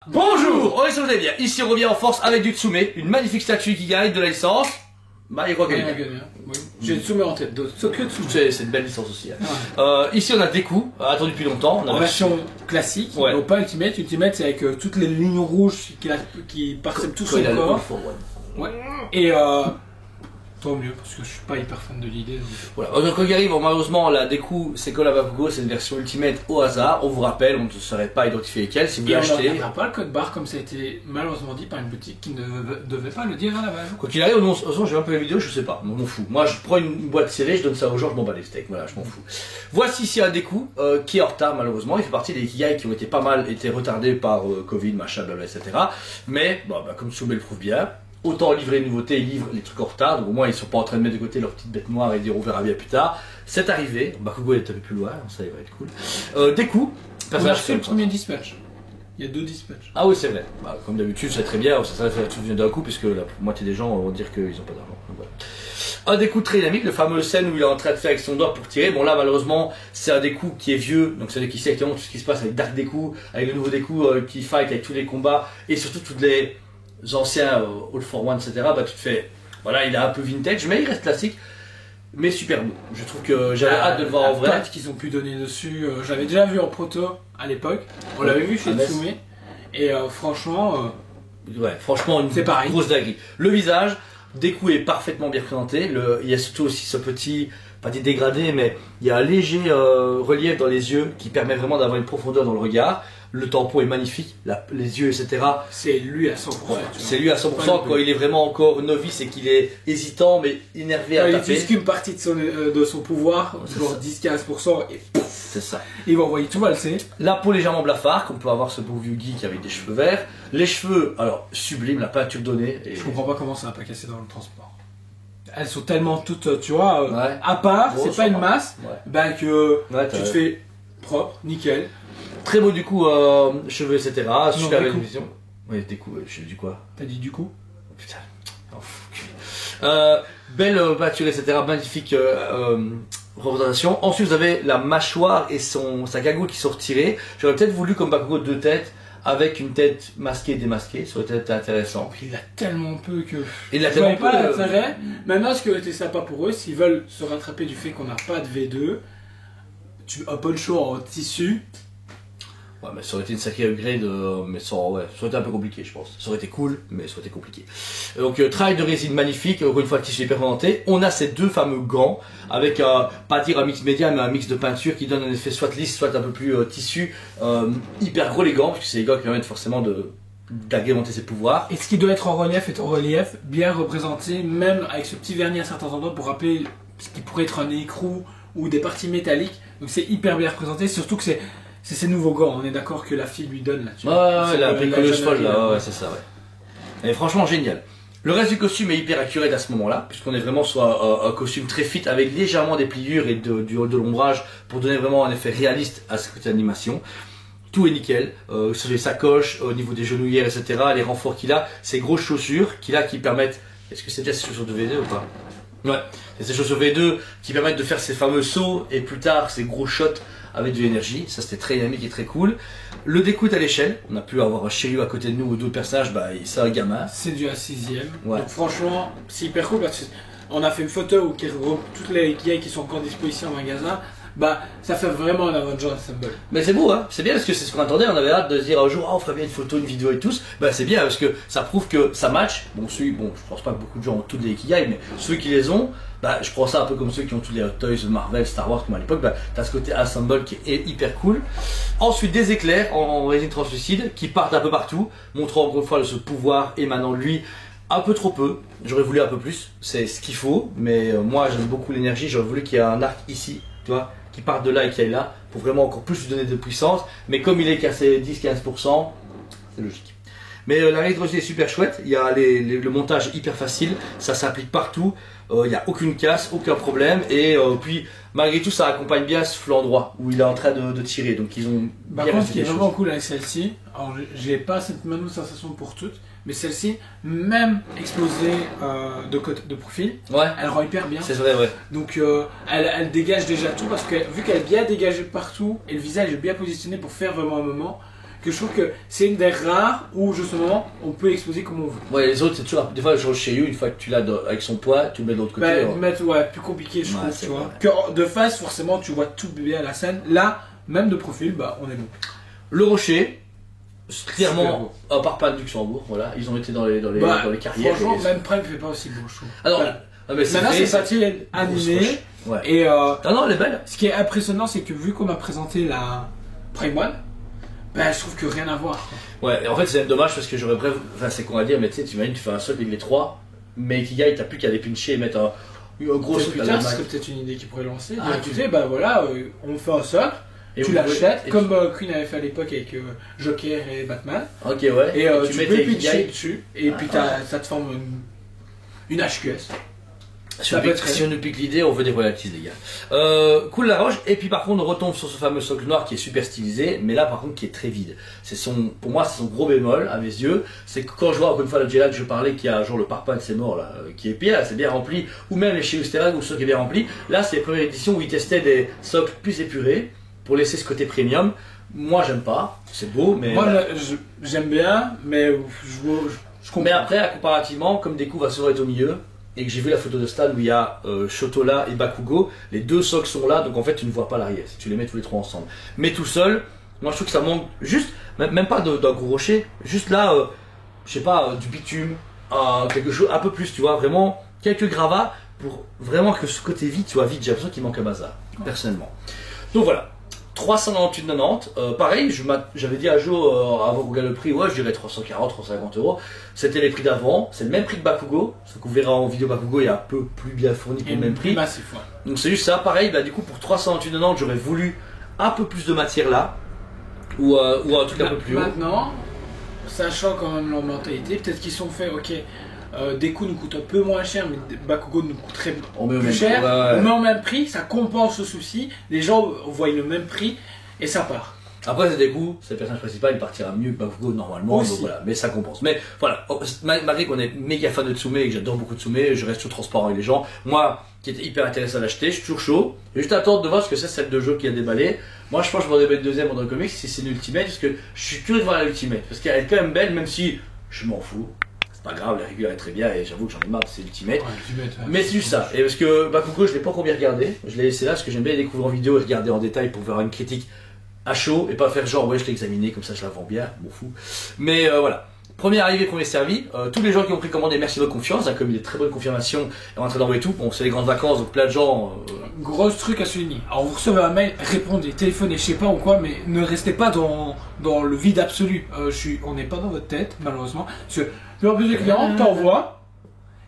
Bonjour, on est sur vous allez bien. Ici on revient en force avec du Tsume, une magnifique statue qui gagne de la licence. Bah il croit qu'elle est bien. Oui. J'ai Tsume en tête, d'autres. C'est une belle licence aussi. Hein. Ici on a Deku, attendu depuis longtemps. En version classique, donc pas Ultimate. Ultimate c'est avec toutes les lignes rouges qui parsèment tout son corps. Ouais. Et tant mieux, parce que je suis pas hyper fan de l'idée. Donc... Voilà, donc quand il arrive, malheureusement, la Deku Sekola Bakugo, c'est une version Ultimate au hasard. On vous rappelle, on ne saurait pas identifier lesquelles. Si vous l'achetez. On n'a pas le code barre comme ça a été malheureusement dit par une boutique qui ne devait pas le dire à la base. Quand il arrive, j'ai un peu la vidéo, je sais pas, je m'en fous. Moi, je prends une boîte serrée, je donne ça aux gens, je m'en bats les steaks, voilà, je m'en fous. Voici ici un Deku qui est en retard, malheureusement. Il fait partie des Ikigai qui ont été pas mal retardés par Covid, machin, blablabla, etc. Mais, bon, bah, comme Tsume le prouve bien. Autant livrer les nouveautés, ils livrent les trucs en retard, donc au moins ils sont pas en train de mettre de côté leur petite bête noire et dire on verra bien plus tard. C'est arrivé, Bakugo est un peu plus loin, ça il va être cool. Deku, on a reçu le premier dispatch. Il y a 2 dispatchs. Ah oui c'est vrai, bah, comme d'habitude c'est très bien, ça va faire tout vient d'un coup puisque la moitié des gens vont dire qu'ils ont pas d'argent. Voilà. Un Deku très dynamique, le fameux scène où il est en train de faire avec son doigt pour tirer. Bon là malheureusement c'est un Deku qui est vieux, donc c'est qui sait exactement tout ce qui se passe avec Dark Deku, avec le nouveau Deku qui fight avec tous les combats et surtout toutes les anciens All for One, etc. Bah tu te fais, voilà, il est un peu vintage, mais il reste classique, mais super beau. Je trouve que j'avais hâte de le voir en vrai. Peut-être qu'ils ont pu donner dessus. J'avais déjà vu en proto à l'époque. On l'avait vu chez Tsume. Et franchement, ouais, franchement, c'est pareil. Grosse dinguerie. Le visage, Deku est parfaitement bien présenté. Il y a surtout aussi ce petit, pas des dégradés, mais il y a un léger relief dans les yeux qui permet vraiment d'avoir une profondeur dans le regard. Le tampon est magnifique, les yeux, etc. C'est lui à 100%. Ouais, c'est lui à 100% quand il est vraiment encore novice et qu'il est hésitant mais énervé à taper. Il utilise qu'une partie de son pouvoir, genre 10-15%, et pouf, c'est ça. Il va envoyer tout valser. La peau légèrement blafard, comme peut avoir ce beau vieux geek avec des cheveux verts. Les cheveux, alors sublime, la peinture donnée. Et... Je comprends pas comment ça n'a pas cassé dans le transport. Elles sont tellement toutes, tu vois, à part, c'est pas une masse, bah que tu te fais propre, nickel. Très beau du coup, cheveux etc. Super belle vision. Oui, du coup, je dis quoi? T'as dit du coup? Oh, putain. Belle peinture etc. Magnifique représentation. Ensuite vous avez la mâchoire et sa cagoule qui sont retirées. J'aurais peut-être voulu comme Bakugo 2 têtes avec une tête masquée et démasquée. Ça aurait été intéressant. Il a tellement peu que... Il a tellement peu... pas l'intérêt. Maintenant ce qui aurait été sympa pour eux, s'ils veulent se rattraper du fait qu'on n'a pas de V2, tu open show en tissu. Ouais, mais ça aurait été une sacrée upgrade, mais ça aurait été un peu compliqué, je pense. Ça aurait été cool, mais ça aurait été compliqué. Donc, travail de résine magnifique, encore une fois, le tissu hyper présenté. On a ces deux fameux gants, avec, pas dire un mix média, mais un mix de peinture qui donne un effet soit lisse, soit un peu plus tissu. Hyper gros les gants, parce que c'est les gants qui permettent forcément d'agrémenter ses pouvoirs. Et ce qui doit être en relief est en relief, bien représenté, même avec ce petit vernis à certains endroits pour rappeler ce qui pourrait être un écrou ou des parties métalliques. Donc c'est hyper bien représenté, surtout que c'est ses nouveaux gants, on est d'accord que la fille lui donne là. Ouais, la bricoleuse folle là, ouais, c'est ça, ouais. Et franchement génial. Le reste du costume est hyper accuré à ce moment-là, puisqu'on est vraiment sur un costume très fit avec légèrement des pliures et de l'ombrage pour donner vraiment un effet réaliste à ce côté animation. Tout est nickel, sur les sacoches, au niveau des genouillères, etc. Les renforts qu'il a, ces grosses chaussures qu'il a qui permettent. Est-ce que c'est déjà ces chaussures de V2 ou pas? Ouais, c'est ces chaussures V2 qui permettent de faire ces fameux sauts et plus tard ces gros shots avec de l'énergie. Ça c'était très dynamique et très cool. Le Deku est à l'échelle, on a pu avoir un Shiryu à côté de nous ou d'autres personnages, bah c'est un gamin. C'est du A6ème, donc franchement c'est hyper cool parce qu'on a fait une photo où qui regroupe toutes les Ikigai qui sont encore dispo ici en magasin. Bah ça fait vraiment un Avenger Assemble. Mais c'est beau hein, c'est bien parce que c'est ce qu'on attendait, on avait hâte de se dire un jour on ferait bien une photo, une vidéo et tous. Bah c'est bien parce que ça prouve que ça match. Bon je pense pas que beaucoup de gens ont toutes les Ikigai, mais ceux qui les ont, bah je prends ça un peu comme ceux qui ont tous les Hot Toys, Marvel, Star Wars comme à l'époque, bah t'as ce côté Assemble qui est hyper cool. Ensuite des éclairs en résine translucide qui partent un peu partout, montrant encore une fois ce pouvoir émanant de lui. Un peu trop peu, j'aurais voulu un peu plus, c'est ce qu'il faut, mais moi j'aime beaucoup l'énergie, j'aurais voulu qu'il y ait un arc ici, tu vois, qui part de là et qui aille là, pour vraiment encore plus lui donner de puissance, mais comme il est cassé 10-15%, c'est logique. Mais la rétrosie est super chouette, il y a le montage hyper facile, ça s'applique partout, il n'y a aucune casse, aucun problème, et puis malgré tout ça accompagne bien ce flanc droit, où il est en train de tirer, donc ils ont bien fait des choses. Ce qui est vraiment cool avec celle-ci, alors j'ai pas cette même sensation pour toutes, mais celle-ci, même exposée de profil, elle rend hyper bien. C'est vrai, ouais. Donc elle dégage déjà tout parce que vu qu'elle est bien dégagée partout et le visage est bien positionné pour faire vraiment un moment, que je trouve que c'est une des rares où justement on peut exposer comme on veut. Ouais, les autres, c'est toujours. Des fois, genre chez You, une fois que tu l'as avec son poids, tu le mets de l'autre côté. Bah, mettre, plus compliqué, je Ouais, trouve, c'est tu vrai. vois. Que de face, forcément, tu vois tout bien à la scène. Là, même de profil, bah, on est bon. Le Rocher, Super clairement, à part pas de Luxembourg, voilà, ils ont été dans les carrières. Franchement, et- même Prime fait pas aussi beau, je trouve. Alors, Voilà. ah, mais Maintenant, c'est fait, sorti animé. Ouais. Et Ah non, elle est belle. ce qui est impressionnant, c'est que vu qu'on a présenté la Prime One, ben, je trouve que rien à voir, quoi. Ouais, et en fait, c'est dommage parce que j'aurais bref. Enfin, c'est qu'on va dire, mais tu sais, tu imagines, tu fais un seul avec les trois, mais Ikigai, t'as plus qu'à les pincher et mettre un gros Peut-être truc plus à tard, la ce main. serait peut-être une idée qui pourrait lancer. Ah, Tu sais, bah voilà, on fait un socle, Et tu vous pouvez- l'achètes, et comme Queen avait fait à l'époque avec Joker et Batman. Ok, ouais. Et tu tu mets peux tes pitcher Ikigai. dessus, et puis ça te forme une HQS. Si Ça on, peut pique, être- si on nous pique l'idée, on veut des royalties, les cool la roche. Et puis par contre, on retombe sur ce fameux socle noir qui est super stylisé, mais là par contre qui est très vide. Pour moi, c'est son gros bémol à mes yeux. C'est que quand je vois encore une fois la Jelad que je parlais, qui a genre le parpaing de ses morts là, qui est bien, c'est bien rempli, ou même les chez Usterag où ce qui est bien rempli. Là, c'est les premières éditions où ils testaient des socles plus épurés pour laisser ce côté premium. Moi, j'aime pas. C'est beau, mais. Moi, j'aime bien, mais je comprends. Mais après, comparativement, comme Deku va souvent être au milieu, et que j'ai vu la photo de Stan où il y a Shotola et Bakugo, les deux socles sont là, donc en fait tu ne vois pas l'arrière si tu les mets tous les trois ensemble. Mais tout seul, moi je trouve que ça manque juste, même pas d'un gros rocher, juste là, je sais pas, du bitume, quelque chose, un peu plus, tu vois, vraiment quelques gravats pour vraiment que ce côté vide soit vide. J'ai l'impression qu'il manque un bazar, personnellement. Donc voilà. 398,90. Pareil, j'avais dit à Joe avant qu'on gagne le prix, ouais, je dirais 340, 350 euros. C'était les prix d'avant, c'est le même prix que Bakugo. Ce qu'on verra en vidéo, Bakugo est un peu plus bien fourni pour Et le même prix. massif, ouais. Donc c'est juste ça. Pareil, bah, du coup, pour 328,90, j'aurais voulu un peu plus de matière là, ou un truc un peu plus haut. Maintenant, sachant quand même leur mentalité, peut-être qu'ils sont faits, ok, Deku nous coûte un peu moins cher, mais Bakugo nous coûterait On met au plus même cher. prix, ouais. On met au même prix, ça compense le souci. Les gens voient le même prix et ça part. Après, c'est des coups, c'est le personnage principal, il partira mieux que Bakugo normalement, Aussi. donc voilà, mais ça compense. Mais voilà, malgré qu'on est méga fan de Tsume et que j'adore beaucoup Tsume, je reste transparent avec les gens. Moi, qui étais hyper intéressé à l'acheter, je suis toujours chaud. Je vais juste attendre de voir ce que c'est celle de jeu qui a déballé. Moi, je pense que je vais remettre deuxième dans le comics si c'est une Ultimate, parce que je suis curieux de voir la Ultimate, parce qu'elle est quand même belle, même si je m'en fous. C'est pas grave, la régulière est très bien et j'avoue que j'en ai marre de ces Ultimate. Mais c'est juste ça. Et parce que Bakugo, je l'ai pas encore bien regardé. Je l'ai laissé là parce que j'aime bien les découvrir en vidéo et regarder en détail pour faire une critique à chaud et pas faire genre ouais je l'ai examiné comme ça je la vends bien, m'en fous. Mais voilà. Première arrivée, premier servi. Tous les gens qui ont précommandé, merci de votre confiance. Hein, comme il y a des très bonnes confirmations et on est en train d'envoyer tout. Bon, c'est les grandes vacances donc plein de gens. Gros truc à souligner. Alors vous recevez un mail, répondez, téléphonez, je sais pas ou quoi, mais ne restez pas dans le vide absolu. On n'est pas dans votre tête, malheureusement. Parce que le plus de clients t'envoient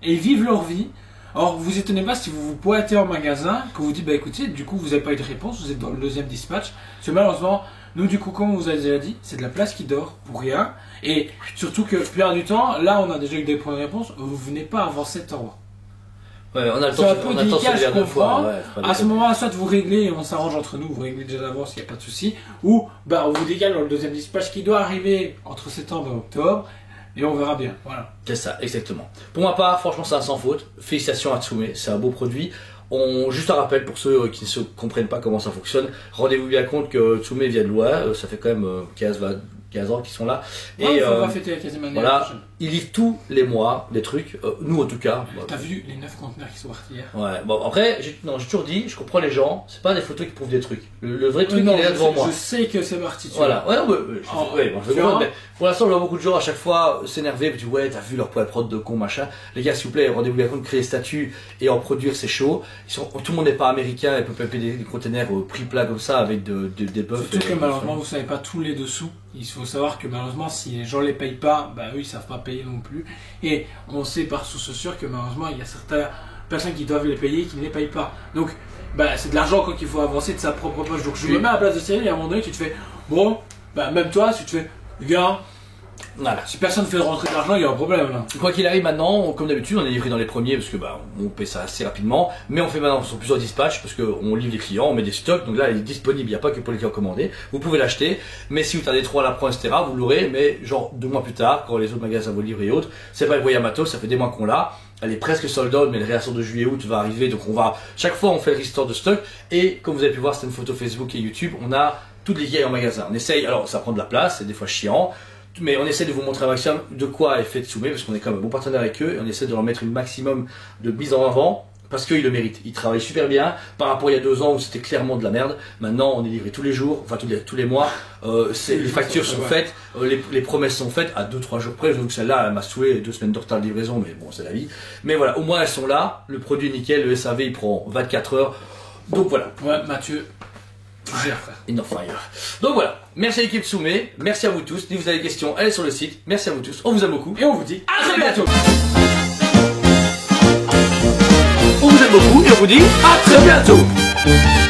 et ils vivent leur vie. Alors vous étonnez pas si vous vous pointez en magasin, que vous dites bah écoutez, du coup vous n'avez pas eu de réponse, vous êtes dans le deuxième dispatch. Parce que malheureusement, nous du coup comme on vous a déjà dit, c'est de la place qui dort pour rien. Et surtout que la plupart du temps, là on a déjà eu des premières réponses, vous venez pas avant 7 ans. Ouais, on a le temps, C'est un peu on a le temps de se délicat, le dire je deux fois. comprends. Ouais, faut pas À ce déconner. moment-là, soit vous réglez et on s'arrange entre nous, vous réglez déjà d'avance, il n'y a pas de souci. Ou bah, on vous décale dans le deuxième dispatch qui doit arriver entre septembre et octobre. Et on verra bien. Voilà. C'est ça, exactement. Pour ma part, franchement, c'est un sans faute. Félicitations à Tsume, c'est un beau produit. Juste un rappel pour ceux qui ne se comprennent pas comment ça fonctionne. Rendez-vous bien compte que Tsume vient de loin. Ça fait quand même 15 ans qu'ils sont là. Et il faut pas fêter la 15e année. Voilà, ils livrent tous les mois des trucs. Nous, en tout cas. T'as vu les 9 conteneurs qui sont partis hier? Ouais, bon, après, j'ai toujours dit, je comprends les gens, c'est pas des photos qui prouvent des trucs. Le vrai truc, Non, il est là devant moi. je sais que c'est parti. tu Voilà, vois. ouais, bon, je vais tu vois. comprendre, mais pour l'instant, je vois beaucoup de gens à chaque fois s'énerver, puis tu dis, ouais, t'as vu leur poids de prod de con, machin. Les gars, s'il vous plaît, rendez-vous bien compte, créer des statuts et en produire, c'est chaud. Tout le monde n'est pas américain et peut pas payer des containers au prix plat comme ça avec des bœufs. Surtout que malheureusement, vous savez pas tous les dessous. Il faut savoir que malheureusement, si les gens les payent pas, bah eux ils savent pas payer non plus. Et on sait par source sûre que malheureusement, il y a certaines personnes qui doivent les payer et qui ne les payent pas. Donc, bah c'est de l'argent qu'il faut avancer de sa propre poche. Donc je me mets à la place de Cyril et à un moment donné, tu te fais, bon, bah même toi, si tu fais, gars, Voilà. si personne ne fait rentrer de l'argent, il y a un problème là. Quoi qu'il arrive maintenant, comme d'habitude, on est livré dans les premiers parce que bah on paie ça assez rapidement, mais on fait maintenant sur plusieurs dispatchs parce qu'on livre les clients, on met des stocks, donc là il est disponible, il n'y a pas que pour les clients commandés, vous pouvez l'acheter, mais si vous tardez trop à l'apprendre, etc., vous l'aurez, mais genre 2 mois plus tard, quand les autres magasins vous livrent et autres, c'est pas le voyage matos, ça fait des mois qu'on l'a, elle est presque sold out, mais le réassort de juillet-août va arriver, donc chaque fois on fait le restore de stock, et comme vous avez pu voir, c'était une photo Facebook et YouTube, on a toutes les guillemets en magasin. On essaye, alors ça prend de la place, c'est des fois chiant, mais on essaie de vous montrer un maximum de quoi est fait Tsume, parce qu'on est quand même un bon partenaire avec eux, et on essaie de leur mettre une maximum de mise en avant, parce qu'ils le méritent. Ils travaillent super bien, par rapport à il y a 2 ans où c'était clairement de la merde. Maintenant, on est livré tous les jours, enfin tous les mois, les factures sont faites, les promesses sont faites à 2-3 jours près, donc celle-là, elle m'a saoulé, 2 semaines de retard de livraison, mais bon, c'est la vie. Mais voilà, au moins elles sont là, le produit est nickel, le SAV il prend 24 heures, donc voilà. Ouais, Mathieu. Frère. In fire. Donc voilà, merci à l'équipe Tsume, merci à vous tous. Si vous avez des questions, allez sur le site. Merci à vous tous, on vous aime beaucoup Et on vous dit à très bientôt. On vous aime beaucoup et on vous dit à très bientôt.